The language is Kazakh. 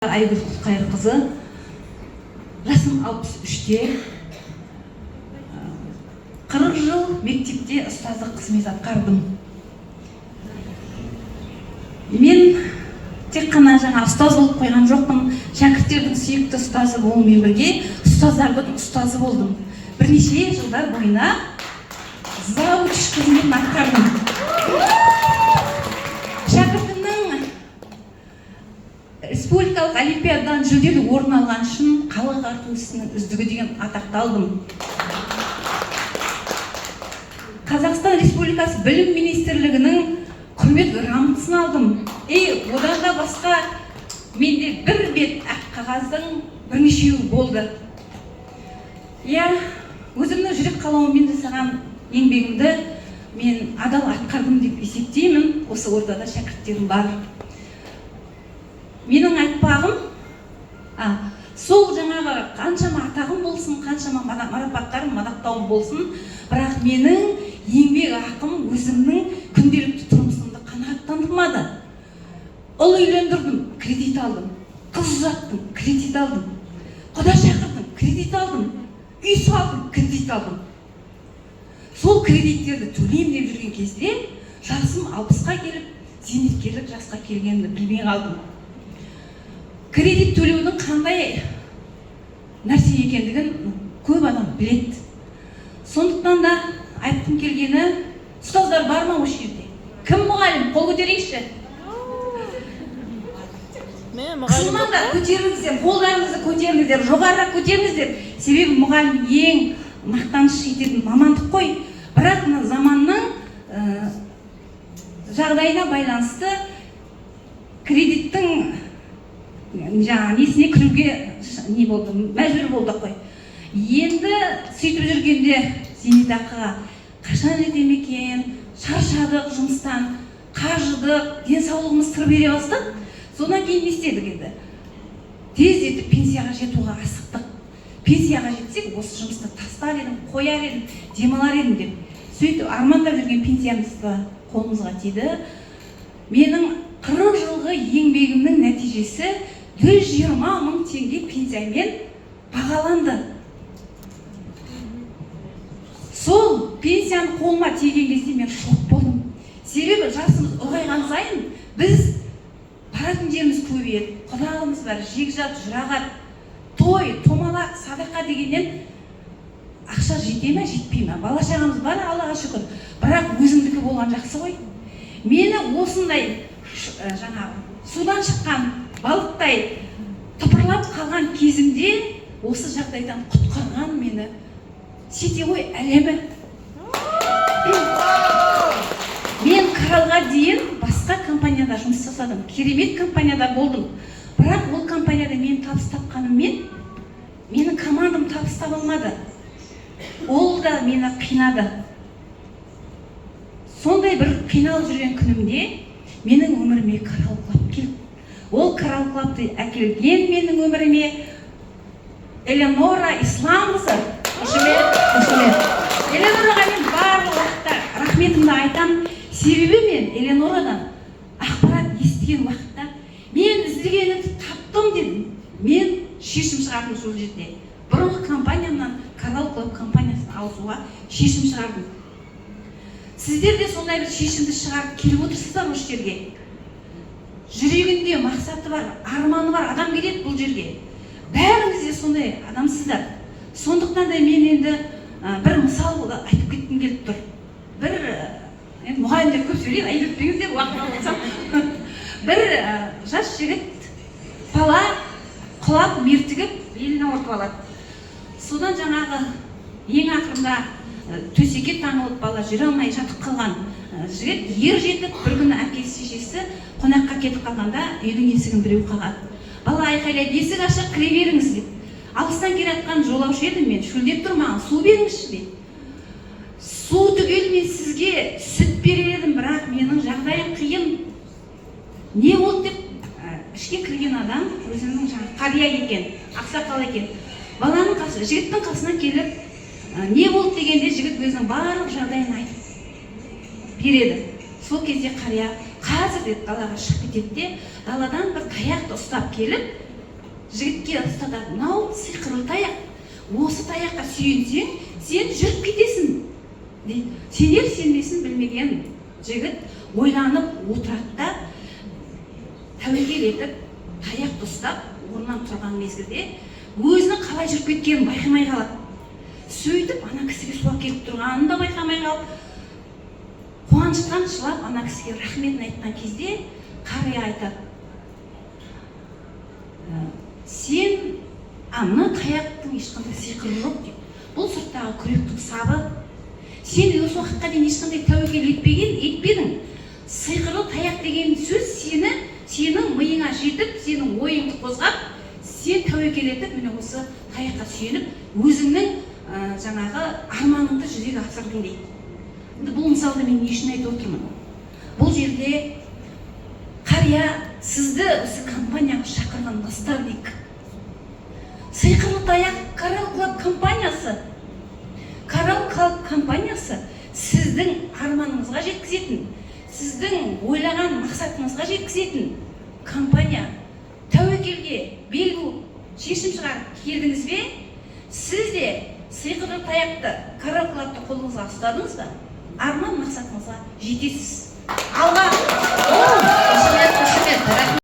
Айгүл Құтқайырқызы, жасым 63-те, 40 жыл мектепте ұстаздық қызмет атқардым. Мен тек қана жаңа ұстаз болып қойған жоқпын, шәкірттердің сүйікті ұстазы болумен бірге ұстаздардың ұстазы болдым. Бірнеше жылдар бойына завуч қызметін атқардым. Республикалық олимпиададан жүлделі орын алған үшін халық артушысының үздігі деген атақты алдым. Қазақстан Республикасы Білім Министрлігінің құрмет грамотасын алдым. Одан да басқа менде бір бет ақ қағаздың бірнешеуі болды. Өзімнің жүрек қалауымен жасаған еңбегімді мен адал атқардым деп есептеймін. Осы ортада шәкірттерім бар. Менің айтпағым, сол жаңағы қаншама атағым болсын, қаншама марапаттарым, мадақтауым болсын, бірақ менің еңбек ақым өзімнің күнделікті тұрмысымды қанағаттандырмады. Ұл үйлендірдім, кредит алдым, қыз ұзаттым, кредит алдым, құда шақырдым, кредит алдым, үй салдым, кредит алдым. Сол кредиттерді төлеймін деп жүрген кезде жасым 60-қа келіп, зейнеткерлік жасқа келгенімді білмей қалдым. Кредит төлеудің қандай нәрсе екендігін көп адам біледі. Сондықтан да айтқым келгені, ұстаздар бар ма осы жерде? Кім мұғалім? Қол көтерейікші. Қысымнан да көтеріңіздер, қолдарыңызды көтеріңіздер, жоғарырақ көтеріңіздер. Себебі мұғалім ең мақтаныш ететін мамандық қой. Бірақ заманның жағдайына байланысты кредиттің несіне кіруге мәжбүр болдық қой. Енді сөйтіп жүргенде зейнетақыға қашан жетем екен, шаршадық жұмыстан, қажыдық, денсаулығымыз сыр бере бастады. Содан кейін не істедік енді? Тездетіп пенсияға жетуге асықтық. Пенсияға жетсек, осы жұмысты тастар едім, қояр едім, демалар едім деп. Сөйтіп армандап жүрген пенсиямызды қолымызға тиді. Менің 40 жылғы еңбегімнің нәтижесі 120 мың теңге пенсиямен бағаланды. Сол пенсияны қолыма тиген кезде мен шок болдым. Себебі жасымыз ұлғайған сайын біз баратын жеріміз көбейеді. Құдағымыз бар, жекжат, жұрағат, той, томалақ, садақа дегеннен ақша жете ме, жетпей ме? Бала шағамыз бар, Аллаға шүкір. Бірақ өзімдікі болған жақсы ғой. Мені осындай судан шыққан балықтай тыпырлап қалған кезімде осы жағдайдан құтқарған мені сетевой әлемі. Мен қаралға дейін басқа компанияда жұмыс жасадым, керемет компанияда болдым. Бірақ ол компанияда мен табыс тапқаныммен менің командам табыс таба алмады. Ол да мені қинады. Сондай бір қиналып жүрген күнімде менің өміріме Корал Клаб келді. Ол Корал Клабты әкелген менің өміріме Эленора Исламқызы. Эленораға мен барлық уақытта рахметімді айтам. Себебі мен Эленорадан ақпарат естіген уақытта мен іздегенімді таптым дедім. Мен шешім шығардым сол жерде. Бұрынғы компаниямнан Корал Клаб компаниясына ауысуға шешім шығардым. Сіздер де сондай бір шешімді шығарып келіп отырсыздар осы жерге. Жүрегінде мақсаты бар, арманы бар адам келеді бұл жерге. Бәріңіз де сондай адамсыздар. Сондықтан да мен енді бір мысал айтып кеткім келіп тұр. Бір мұғалімдер көп сөйлейді, айтып уақыт. Бір жас жігіт бала құлап мертігіп беліне ұртып алады. Содан жаңағы ең ақырында төсекке таңылып бала жүре алмай жатып қалған жігіт ер жетіп бір күні әкесі шешесі қонаққа кетіп қалғанда үйдің есігін біреу қағады. Бала айқайлайды, есік ашық, кіре беріңіз деп. Алыстан келе жатқан жолаушы едім мен, шөлдеп тұр, маған су беріңізші деп. Су түгел мен сізге сүт берер едім, бірақ менің жағдайым қиын. Не болды деп ішке кірген адам өзінің қария екен, ақсақал екен. Баланың жігіттің қасына келіп не болды дегенде жігіт өзінің барлық жағдайын айтып береді. Сол кезде қария қазір деп далаға шығып кетеді де, даладан бір таяқты ұстап келіп, жігітке ұстатады, мынау сиқырлы таяқ, осы таяққа сүйенсең сен жүріп кетесің дейді. Сенер сенбесін білмеген жігіт ойланып отырады да тәуекел етіп таяқты ұстап орнынан тұрған мезгілде өзінің қалай жүріп кеткенін байқамай қалады. Сөйтіп ана кісіге суға келіп тұрғанын да байқамай қалып, қуаныштан жылап ана кісіге рахметін айтқан кезде қария айтады: сен мына таяқтың ешқандай сиқыры жоқ дейді. Бұл сырттағы күректің сабы. Сен осы уақытқа дейін ешқандай тәуекел етпедің. Сиқырлы таяқ деген сөз сенің миыңа жетіп, сенің ойыңды қозғап, сен тәуекел етіп, міне осы таяққа сүйеніп, өзіңнің жаңағы арманыңды жүзеге асырдың дейді. Бұл мысалды мен не үшін айтып отырмын? Бұл жерде қария сізді осы компанияға шақырған достар дейік. Сиқырлы таяқ Coral Club компаниясы сіздің арманыңызға жеткізетін, сіздің ойлаған мақсатыңызға жеткізетін компания. Тәуекелге бел буып, шешім шығарып келдіңіз бе? Сіз де сиқырлы таяқты Coral Club'ты қолыңызға ұстадыңыз ба? Арман мақсатыңызға жетесіз. Алға